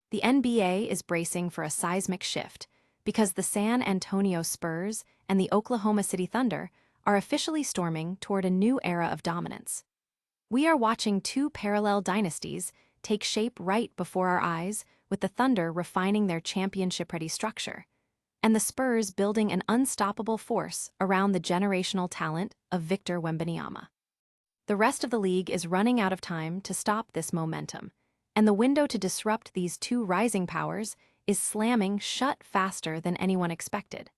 The NBA is bracing for a seismic shift because the San Antonio Spurs and the Oklahoma City Thunder are officially storming toward a new era of dominance. We are watching two parallel dynasties take shape right before our eyes, with the Thunder refining their championship-ready structure, and the Spurs building an unstoppable force around the generational talent of Victor Wembanyama. The rest of the league is running out of time to stop this momentum, and the window to disrupt these two rising powers is slamming shut faster than anyone expected.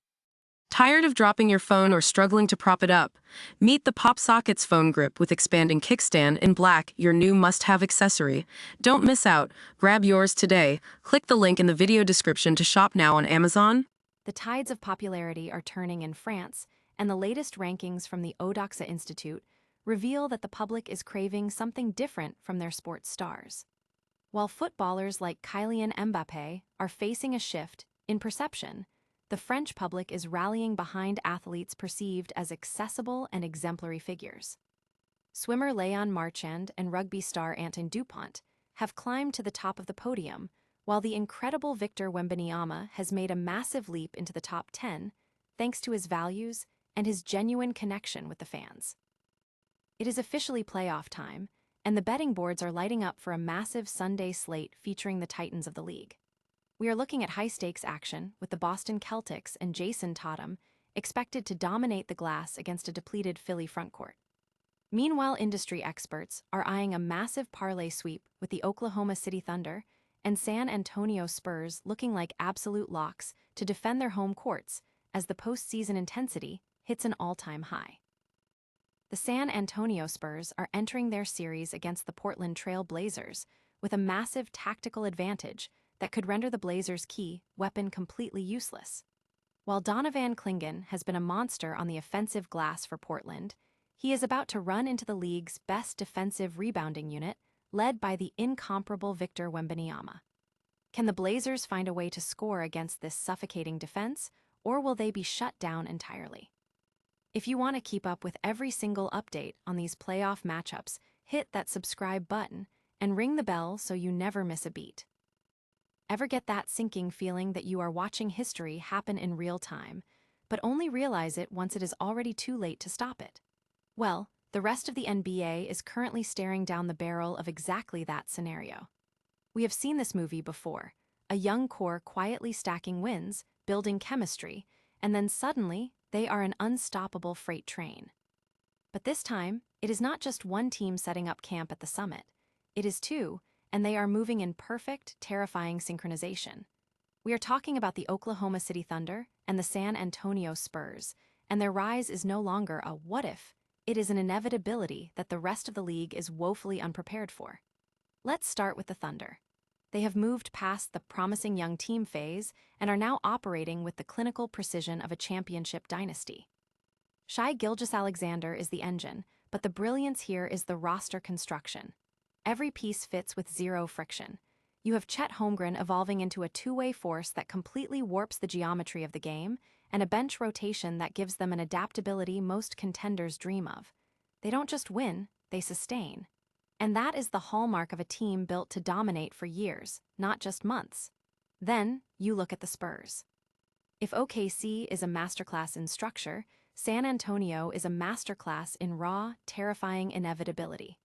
Tired of dropping your phone or struggling to prop it up? Meet the Pop Sockets phone grip with expanding kickstand in black, your new must-have accessory. Don't miss out. Grab yours today. Click the link in the video description to shop now on Amazon. The tides of popularity are turning in France, and the latest rankings from the Odoxa Institute reveal that the public is craving something different from their sports stars. While footballers like Kylian Mbappé are facing a shift in perception, the French public is rallying behind athletes perceived as accessible and exemplary figures. Swimmer Léon Marchand and rugby star Antoine Dupont have climbed to the top of the podium, while the incredible Victor Wembanyama has made a massive leap into the top 10 thanks to his values and his genuine connection with the fans. It is officially playoff time, and the betting boards are lighting up for a massive Sunday slate featuring the titans of the league. We are looking at high-stakes action with the Boston Celtics and Jayson Tatum expected to dominate the glass against a depleted Philly frontcourt. Meanwhile, industry experts are eyeing a massive parlay sweep with the Oklahoma City Thunder and San Antonio Spurs looking like absolute locks to defend their home courts as the postseason intensity hits an all-time high. The San Antonio Spurs are entering their series against the Portland Trail Blazers with a massive tactical advantage that could render the Blazers' key weapon completely useless. While Donovan Clingan has been a monster on the offensive glass for Portland, he is about to run into the league's best defensive rebounding unit, led by the incomparable Victor Wembanyama. Can the Blazers find a way to score against this suffocating defense, or will they be shut down entirely? If you want to keep up with every single update on these playoff matchups, hit that subscribe button and ring the bell so you never miss a beat. Ever get that sinking feeling that you are watching history happen in real time, but only realize it once it is already too late to stop it? Well, the rest of the NBA is currently staring down the barrel of exactly that scenario. We have seen this movie before, a young core quietly stacking wins, building chemistry, and then suddenly they are an unstoppable freight train. But this time, it is not just one team setting up camp at the summit. It is two, and they are moving in perfect, terrifying synchronization. We are talking about the Oklahoma City Thunder and the San Antonio Spurs, and their rise is no longer a what if, it is an inevitability that the rest of the league is woefully unprepared for. Let's start with the Thunder. They have moved past the promising young team phase and are now operating with the clinical precision of a championship dynasty. Shai Gilgeous-Alexander is the engine, but the brilliance here is the roster construction. Every piece fits with zero friction. You have Chet Holmgren evolving into a two-way force that completely warps the geometry of the game, and a bench rotation that gives them an adaptability most contenders dream of. They don't just win, they sustain. And that is the hallmark of a team built to dominate for years, not just months. Then, you look at the Spurs. If OKC is a masterclass in structure, San Antonio is a masterclass in raw, terrifying inevitability.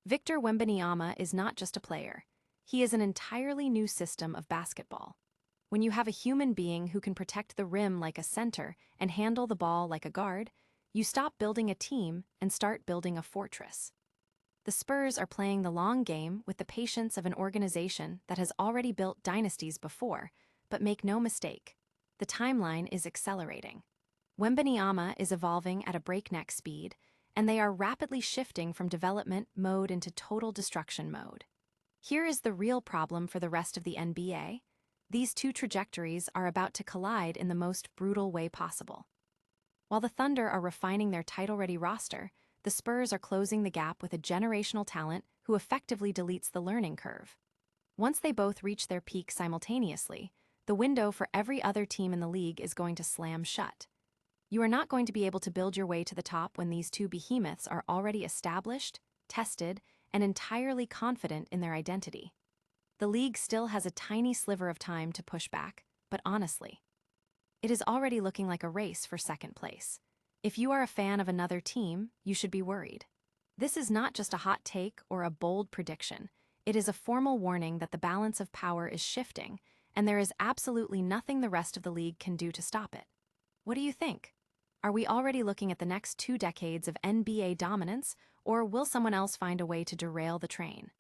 Victor Wembanyama is not just a player. He is an entirely new system of basketball. When you have a human being who can protect the rim like a center and handle the ball like a guard, you stop building a team and start building a fortress. The Spurs are playing the long game with the patience of an organization that has already built dynasties before, but make no mistake, the timeline is accelerating. Wembanyama is evolving at a breakneck speed, and they are rapidly shifting from development mode into total destruction mode. Here is the real problem for the rest of the NBA. These two trajectories are about to collide in the most brutal way possible. While the Thunder are refining their title-ready roster, the Spurs are closing the gap with a generational talent who effectively deletes the learning curve. Once they both reach their peak simultaneously, the window for every other team in the league is going to slam shut. You are not going to be able to build your way to the top when these two behemoths are already established, tested, and entirely confident in their identity. The league still has a tiny sliver of time to push back, but honestly, it is already looking like a race for second place. If you are a fan of another team, you should be worried. This is not just a hot take or a bold prediction. It is a formal warning that the balance of power is shifting, and there is absolutely nothing the rest of the league can do to stop it. What do you think? Are we already looking at the next 2 decades of NBA dominance, or will someone else find a way to derail the train?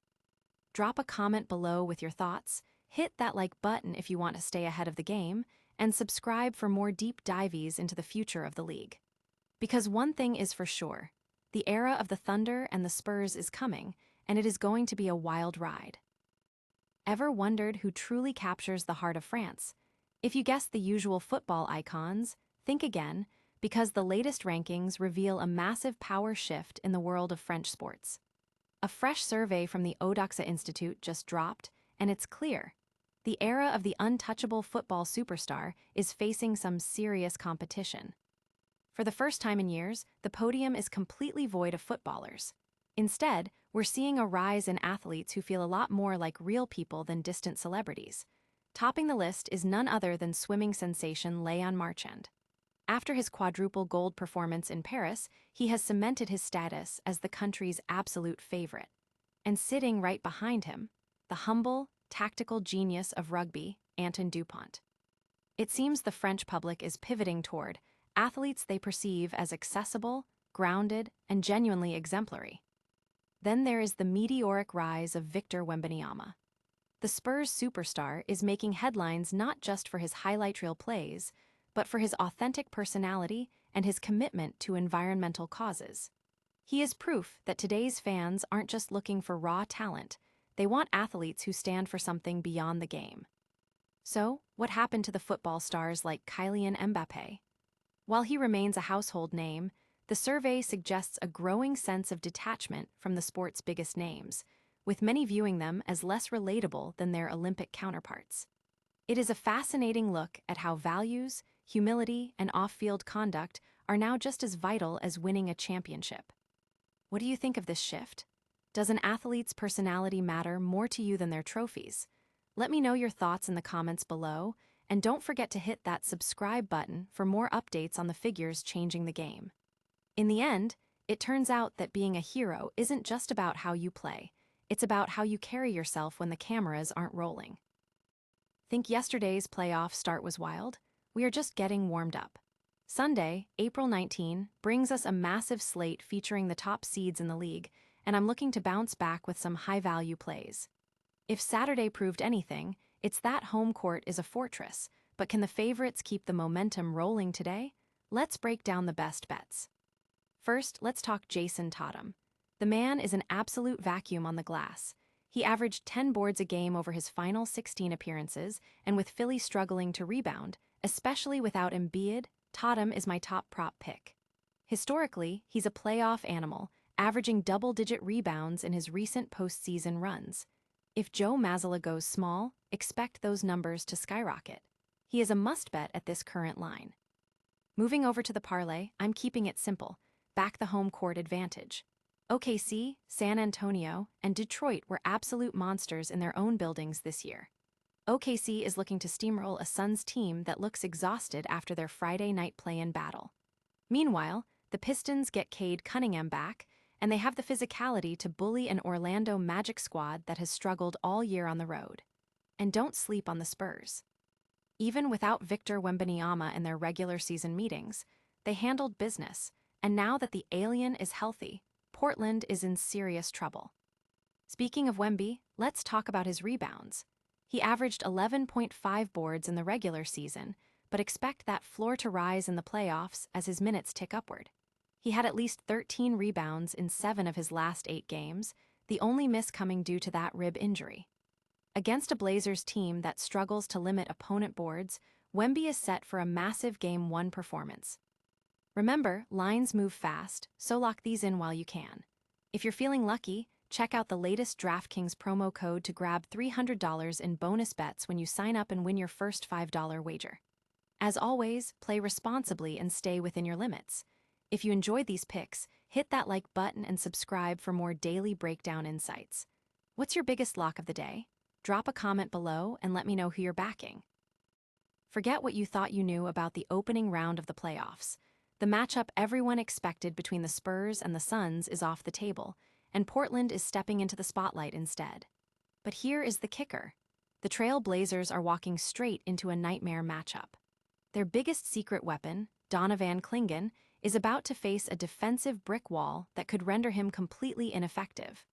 Drop a comment below with your thoughts, hit that like button if you want to stay ahead of the game, and subscribe for more deep dives into the future of the league. Because one thing is for sure, the era of the Thunder and the Spurs is coming, and it is going to be a wild ride. Ever wondered who truly captures the heart of France? If you guessed the usual football icons, think again, because the latest rankings reveal a massive power shift in the world of French sports. A fresh survey from the Odoxa Institute just dropped, and it's clear. The era of the untouchable football superstar is facing some serious competition. For the first time in years, the podium is completely void of footballers. Instead, we're seeing a rise in athletes who feel a lot more like real people than distant celebrities. Topping the list is none other than swimming sensation Leon Marchand. After his quadruple gold performance in Paris, he has cemented his status as the country's absolute favorite. And sitting right behind him, the humble, tactical genius of rugby, Antoine Dupont. It seems the French public is pivoting toward athletes they perceive as accessible, grounded, and genuinely exemplary. Then there is the meteoric rise of Victor Wembanyama. The Spurs superstar is making headlines not just for his highlight reel plays, but for his authentic personality and his commitment to environmental causes. He is proof that today's fans aren't just looking for raw talent, they want athletes who stand for something beyond the game. So, what happened to the football stars like Kylian Mbappé? While he remains a household name, the survey suggests a growing sense of detachment from the sport's biggest names, with many viewing them as less relatable than their Olympic counterparts. It is a fascinating look at how values, humility, and off-field conduct are now just as vital as winning a championship. What do you think of this shift? Does an athlete's personality matter more to you than their trophies? Let me know your thoughts in the comments below, and don't forget to hit that subscribe button for more updates on the figures changing the game. In the end, it turns out that being a hero isn't just about how you play, it's about how you carry yourself when the cameras aren't rolling. Think yesterday's playoff start was wild? We are just getting warmed up. Sunday, April 19, brings us a massive slate featuring the top seeds in the league, and I'm looking to bounce back with some high-value plays. If Saturday proved anything, it's that home court is a fortress, but can the favorites keep the momentum rolling today? Let's break down the best bets. First, let's talk Jayson Tatum. The man is an absolute vacuum on the glass. He averaged 10 boards a game over his final 16 appearances, and with Philly struggling to rebound, especially without Embiid, Tatum is my top prop pick. Historically, he's a playoff animal, averaging double-digit rebounds in his recent postseason runs. If Joe Mazzulla goes small, expect those numbers to skyrocket. He is a must-bet at this current line. Moving over to the parlay, I'm keeping it simple. Back the home court advantage. OKC, San Antonio, and Detroit were absolute monsters in their own buildings this year. OKC is looking to steamroll a Suns team that looks exhausted after their Friday night play-in battle. Meanwhile, the Pistons get Cade Cunningham back, and they have the physicality to bully an Orlando Magic squad that has struggled all year on the road. And don't sleep on the Spurs. Even without Victor Wembanyama in their regular season meetings, they handled business, and now that the alien is healthy, Portland is in serious trouble. Speaking of Wemby, let's talk about his rebounds. He averaged 11.5 boards in the regular season, but expect that floor to rise in the playoffs as his minutes tick upward. He had at least 13 rebounds in 7 of his last 8 games, the only miss coming due to that rib injury. Against a Blazers team that struggles to limit opponent boards, Wemby is set for a massive Game 1 performance. Remember, lines move fast, so lock these in while you can. If you're feeling lucky, check out the latest DraftKings promo code to grab $300 in bonus bets when you sign up and win your first $5 wager. As always, play responsibly and stay within your limits. If you enjoyed these picks, hit that like button and subscribe for more daily breakdown insights. What's your biggest lock of the day? Drop a comment below and let me know who you're backing. Forget what you thought you knew about the opening round of the playoffs. The matchup everyone expected between the Spurs and the Suns is off the table, and Portland is stepping into the spotlight instead. But here is the kicker. The Trail Blazers are walking straight into a nightmare matchup. Their biggest secret weapon, Donovan Clingan, is about to face a defensive brick wall that could render him completely ineffective.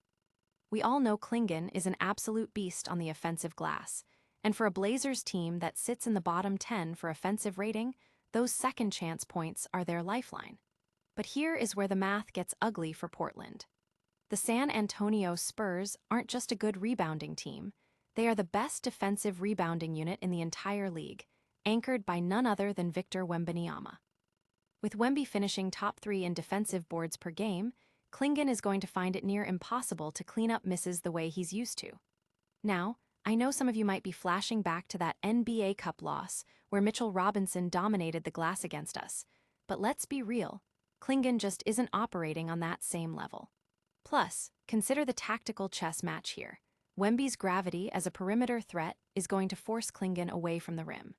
We all know Clingan is an absolute beast on the offensive glass, and for a Blazers team that sits in the bottom 10 for offensive rating, those second chance points are their lifeline. But here is where the math gets ugly for Portland. The San Antonio Spurs aren't just a good rebounding team, they are the best defensive rebounding unit in the entire league, anchored by none other than Victor Wembanyama. With Wemby finishing top 3 in defensive boards per game, Clingan is going to find it near impossible to clean up misses the way he's used to. Now, I know some of you might be flashing back to that NBA Cup loss where Mitchell Robinson dominated the glass against us, but let's be real, Clingan just isn't operating on that same level. Plus, consider the tactical chess match here. Wemby's gravity as a perimeter threat is going to force Clingan away from the rim.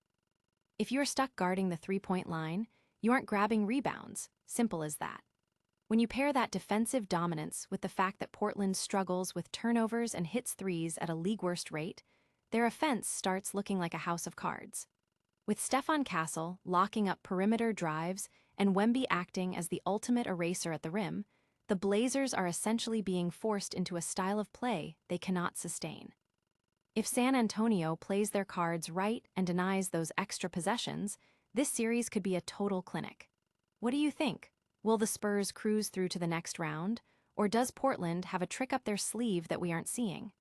If you're stuck guarding the three-point line, you aren't grabbing rebounds, simple as that. When you pair that defensive dominance with the fact that Portland struggles with turnovers and hits threes at a league-worst rate, their offense starts looking like a house of cards. With Stephon Castle locking up perimeter drives and Wemby acting as the ultimate eraser at the rim, the Blazers are essentially being forced into a style of play they cannot sustain. If San Antonio plays their cards right and denies those extra possessions, this series could be a total clinic. What do you think? Will the Spurs cruise through to the next round, or does Portland have a trick up their sleeve that we aren't seeing?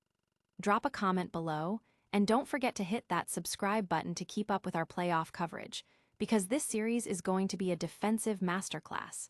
Drop a comment below, and don't forget to hit that subscribe button to keep up with our playoff coverage, because this series is going to be a defensive masterclass.